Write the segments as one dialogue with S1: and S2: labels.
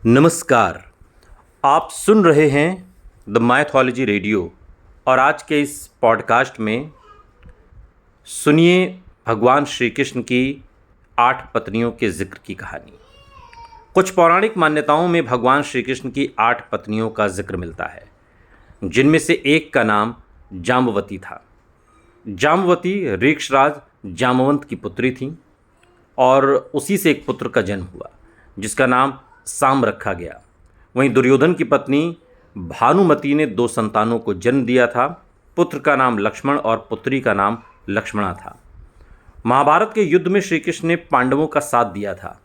S1: नमस्कार। आप सुन रहे हैं द माइथोलॉजी रेडियो और आज के इस पॉडकास्ट में सुनिए भगवान श्री कृष्ण की 8 पत्नियों के जिक्र की कहानी। कुछ पौराणिक मान्यताओं में भगवान श्री कृष्ण की 8 पत्नियों का जिक्र मिलता है, जिनमें से एक का नाम जाम्बवती था। जाम्बवती ऋक्षराज जामवंत की पुत्री थी और उसी से एक पुत्र का जन्म हुआ जिसका नाम साम रखा गया। वहीं दुर्योधन की पत्नी भानुमति ने 2 संतानों को जन्म दिया था। पुत्र का नाम लक्ष्मण और पुत्री का नाम लक्ष्मणा था। महाभारत के युद्ध में श्री कृष्ण ने पांडवों का साथ दिया था।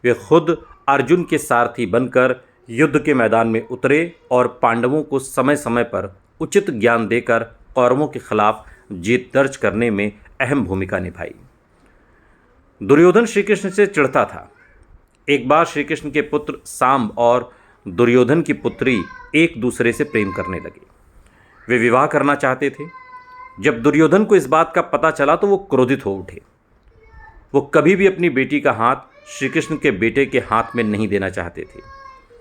S1: वे खुद अर्जुन के सारथी बनकर युद्ध के मैदान में उतरे और पांडवों को समय समय पर उचित ज्ञान देकर कौरवों के खिलाफ जीत दर्ज करने में अहम भूमिका निभाई। दुर्योधन श्री कृष्ण से चिढ़ता था। एक बार श्री कृष्ण के पुत्र साम्ब और दुर्योधन की पुत्री एक दूसरे से प्रेम करने लगे। वे विवाह करना चाहते थे। जब दुर्योधन को इस बात का पता चला तो वो क्रोधित हो उठे। वो कभी भी अपनी बेटी का हाथ श्री कृष्ण के बेटे के हाथ में नहीं देना चाहते थे।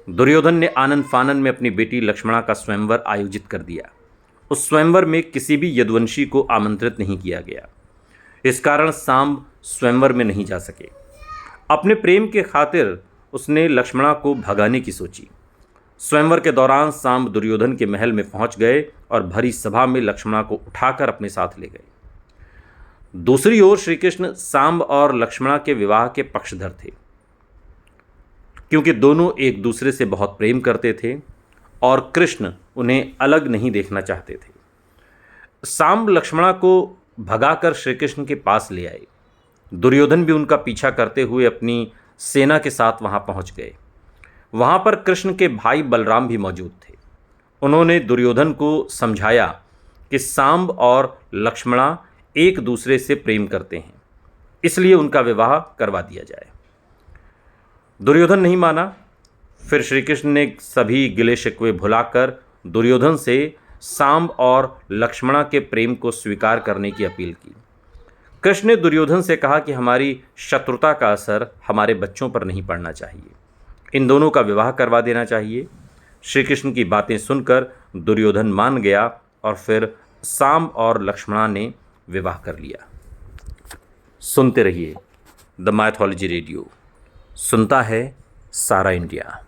S1: दुर्योधन ने आनन फानन में अपनी बेटी लक्ष्मणा का स्वयंवर आयोजित कर दिया। उस स्वयंवर में किसी भी यदुवंशी को आमंत्रित नहीं किया गया। इस कारण साम्ब स्वयंवर में नहीं जा सके। अपने प्रेम के खातिर उसने लक्ष्मणा को भगाने की सोची। स्वयंवर के दौरान साम्ब दुर्योधन के महल में पहुंच गए और भरी सभा में लक्ष्मणा को उठाकर अपने साथ ले गए। दूसरी ओर श्री कृष्ण साम्ब और लक्ष्मणा के विवाह के पक्षधर थे, क्योंकि दोनों एक दूसरे से बहुत प्रेम करते थे और कृष्ण उन्हें अलग नहीं देखना चाहते थे। साम्ब लक्ष्मणा को भगाकर श्री कृष्ण के पास ले आए। दुर्योधन भी उनका पीछा करते हुए अपनी सेना के साथ वहां पहुंच गए। वहां पर कृष्ण के भाई बलराम भी मौजूद थे। उन्होंने दुर्योधन को समझाया कि साम्ब और लक्ष्मणा एक दूसरे से प्रेम करते हैं, इसलिए उनका विवाह करवा दिया जाए। दुर्योधन नहीं माना। फिर श्री कृष्ण ने सभी गिले शिकवे भुलाकर दुर्योधन से साम्ब और लक्ष्मणा के प्रेम को स्वीकार करने की अपील की। कृष्ण ने दुर्योधन से कहा कि हमारी शत्रुता का असर हमारे बच्चों पर नहीं पड़ना चाहिए। इन दोनों का विवाह करवा देना चाहिए। श्री कृष्ण की बातें सुनकर दुर्योधन मान गया और फिर साम्ब और लक्ष्मणा ने विवाह कर लिया। सुनते रहिए द माइथोलॉजी रेडियो। सुनता है सारा इंडिया।